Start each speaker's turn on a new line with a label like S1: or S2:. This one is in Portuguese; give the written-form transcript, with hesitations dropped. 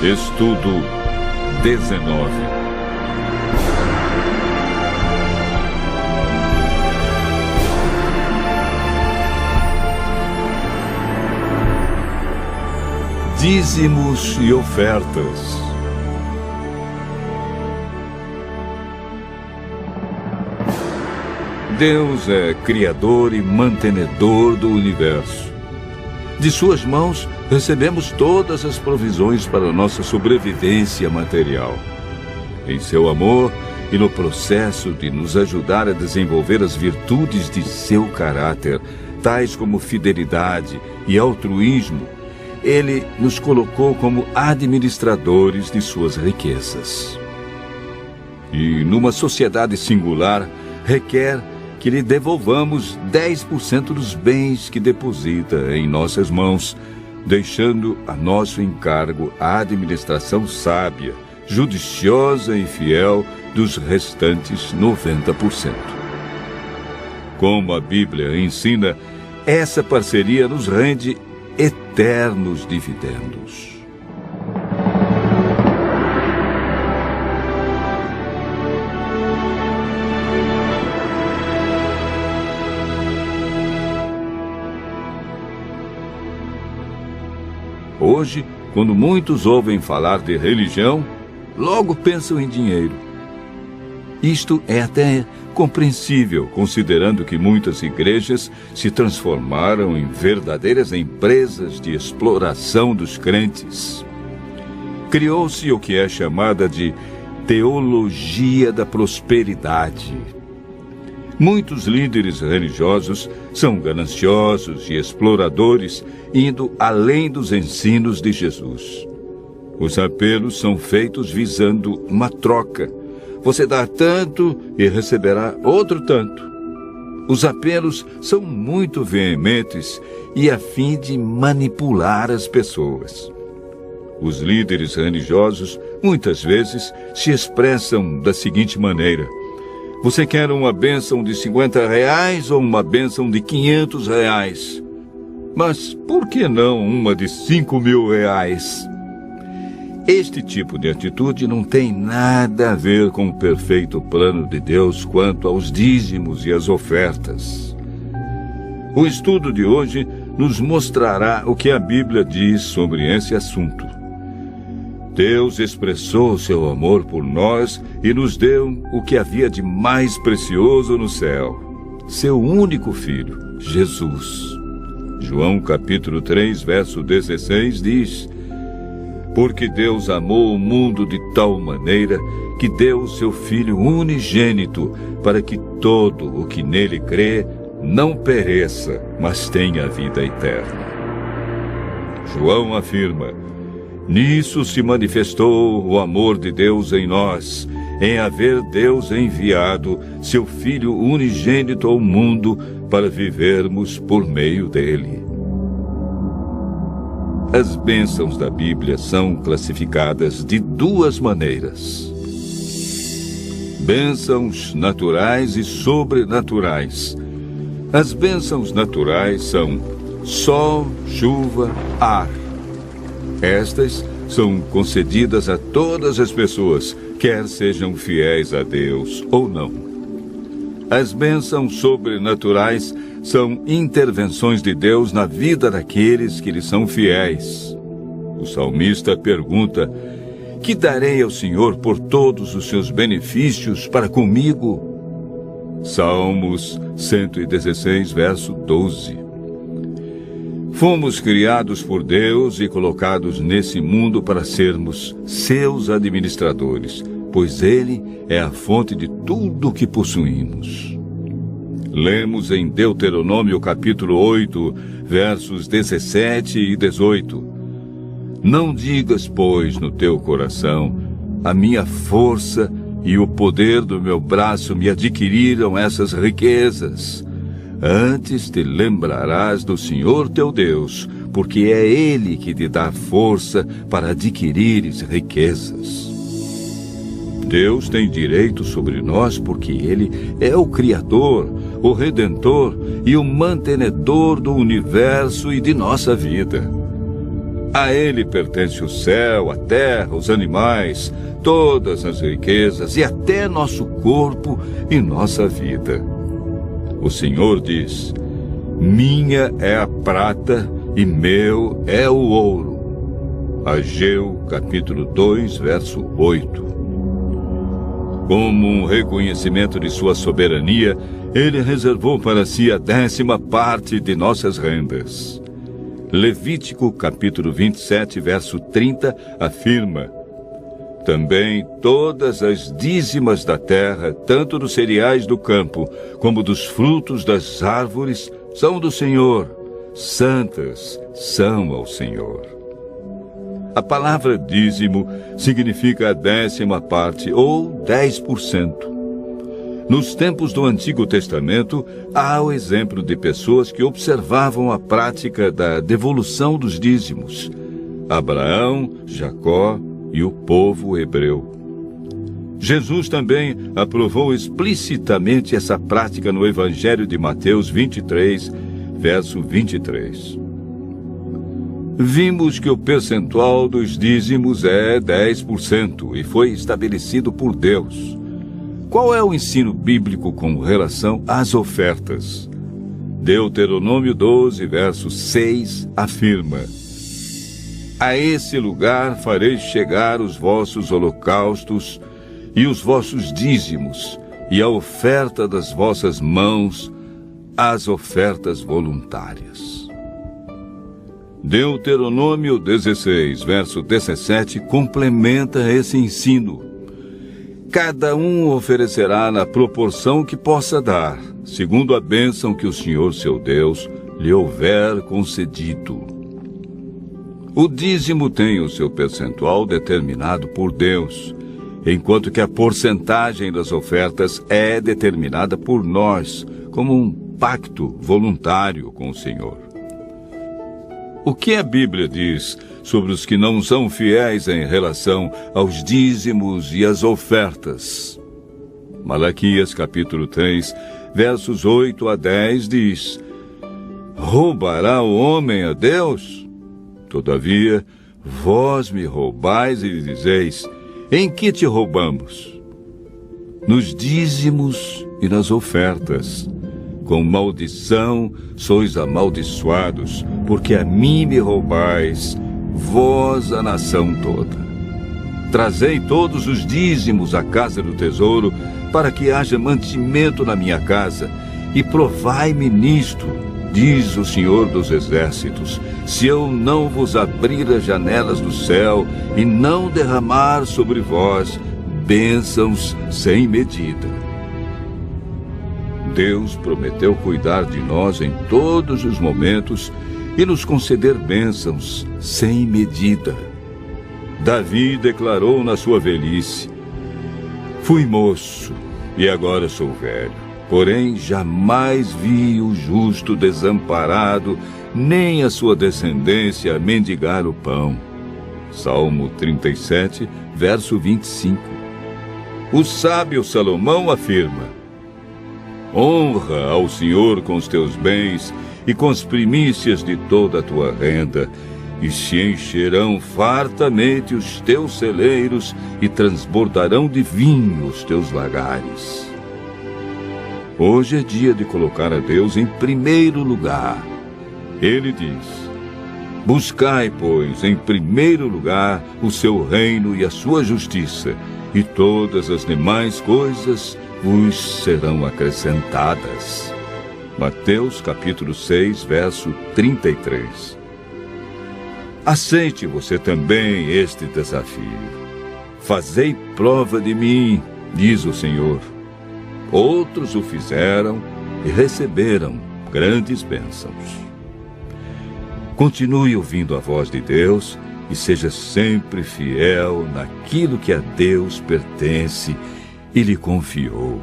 S1: Estudo 19. Dízimos e ofertas. Deus é criador e mantenedor do universo. De suas mãos, recebemos todas as provisões para nossa sobrevivência material. Em seu amor e no processo de nos ajudar a desenvolver as virtudes de seu caráter, tais como fidelidade e altruísmo, Ele nos colocou como administradores de suas riquezas. E numa sociedade singular, requer que lhe devolvamos 10% dos bens que deposita em nossas mãos, deixando a nosso encargo a administração sábia, judiciosa e fiel dos restantes 90%. Como a Bíblia ensina, essa parceria nos rende eternos dividendos. Hoje, quando muitos ouvem falar de religião, logo pensam em dinheiro. Isto é até compreensível, considerando que muitas igrejas se transformaram em verdadeiras empresas de exploração dos crentes. Criou-se o que é chamada de teologia da prosperidade. Muitos líderes religiosos são gananciosos e exploradores, indo além dos ensinos de Jesus. Os apelos são feitos visando uma troca. Você dá tanto e receberá outro tanto. Os apelos são muito veementes e a fim de manipular as pessoas. Os líderes religiosos muitas vezes se expressam da seguinte maneira: você quer uma bênção de R$50 ou uma bênção de R$500? Mas por que não uma de R$5.000? Este tipo de atitude não tem nada a ver com o perfeito plano de Deus quanto aos dízimos e às ofertas. O estudo de hoje nos mostrará o que a Bíblia diz sobre esse assunto. Deus expressou seu amor por nós e nos deu o que havia de mais precioso no céu, seu único Filho, Jesus. João capítulo 3, verso 16 diz: porque Deus amou o mundo de tal maneira que deu o seu Filho unigênito, para que todo o que nele crê não pereça, mas tenha a vida eterna. João afirma: nisso se manifestou o amor de Deus em nós, em haver Deus enviado seu Filho unigênito ao mundo para vivermos por meio dele. As bênçãos da Bíblia são classificadas de duas maneiras: bênçãos naturais e sobrenaturais. As bênçãos naturais são sol, chuva, ar. Estas são concedidas a todas as pessoas, quer sejam fiéis a Deus ou não. As bênçãos sobrenaturais são intervenções de Deus na vida daqueles que lhe são fiéis. O salmista pergunta: que darei ao Senhor por todos os seus benefícios para comigo? Salmos 116, verso 12. Fomos criados por Deus e colocados nesse mundo para sermos seus administradores, pois Ele é a fonte de tudo o que possuímos. Lemos em Deuteronômio capítulo 8, versos 17 e 18. Não digas, pois, no teu coração: a minha força e o poder do meu braço me adquiriram essas riquezas. Antes te lembrarás do Senhor teu Deus, porque é Ele que te dá força para adquirires riquezas. Deus tem direito sobre nós porque Ele é o Criador, o Redentor e o mantenedor do universo e de nossa vida. A ele pertence o céu, a terra, os animais, todas as riquezas e até nosso corpo e nossa vida. O Senhor diz: minha é a prata e meu é o ouro. Ageu, capítulo 2, verso 8. Como um reconhecimento de sua soberania, ele reservou para si a 10ª parte de nossas rendas. Levítico, capítulo 27, verso 30, afirma: também todas as dízimas da terra, tanto dos cereais do campo, como dos frutos das árvores, são do Senhor, santas são ao Senhor. A palavra dízimo significa a 10ª parte, ou 10%. Nos tempos do Antigo Testamento, há o exemplo de pessoas que observavam a prática da devolução dos dízimos: Abraão, Jacó e o povo hebreu. Jesus também aprovou explicitamente essa prática no Evangelho de Mateus 23, verso 23. Vimos que o percentual dos dízimos é 10% e foi estabelecido por Deus. Qual é o ensino bíblico com relação às ofertas? Deuteronômio 12, verso 6, afirma: a esse lugar fareis chegar os vossos holocaustos e os vossos dízimos, e a oferta das vossas mãos, as ofertas voluntárias. Deuteronômio 16, verso 17, complementa esse ensino. Cada um oferecerá na proporção que possa dar, segundo a bênção que o Senhor seu Deus lhe houver concedido. O dízimo tem o seu percentual determinado por Deus, enquanto que a porcentagem das ofertas é determinada por nós, como um pacto voluntário com o Senhor. O que a Bíblia diz sobre os que não são fiéis em relação aos dízimos e às ofertas? Malaquias, capítulo 3, versos 8 a 10 diz: roubará o homem a Deus? Todavia, vós me roubais e dizeis: em que te roubamos? Nos dízimos e nas ofertas. Com maldição sois amaldiçoados, porque a mim me roubais, vós a nação toda. Trazei todos os dízimos à casa do tesouro, para que haja mantimento na minha casa, e provai-me nisto, diz o Senhor dos Exércitos, se eu não vos abrir as janelas do céu e não derramar sobre vós bênçãos sem medida. Deus prometeu cuidar de nós em todos os momentos e nos conceder bênçãos sem medida. Davi declarou na sua velhice: fui moço e agora sou velho, porém jamais vi o justo desamparado, nem a sua descendência mendigar o pão. Salmo 37, verso 25. O sábio Salomão afirma: honra ao Senhor com os teus bens e com as primícias de toda a tua renda, e se encherão fartamente os teus celeiros e transbordarão de vinho os teus lagares. Hoje é dia de colocar a Deus em primeiro lugar. Ele diz: buscai, pois, em primeiro lugar o seu reino e a sua justiça, e todas as demais coisas vos serão acrescentadas. Mateus capítulo 6, verso 33. Aceite você também este desafio. Fazei prova de mim, diz o Senhor. Outros o fizeram e receberam grandes bênçãos. Continue ouvindo a voz de Deus e seja sempre fiel naquilo que a Deus pertence e lhe confiou.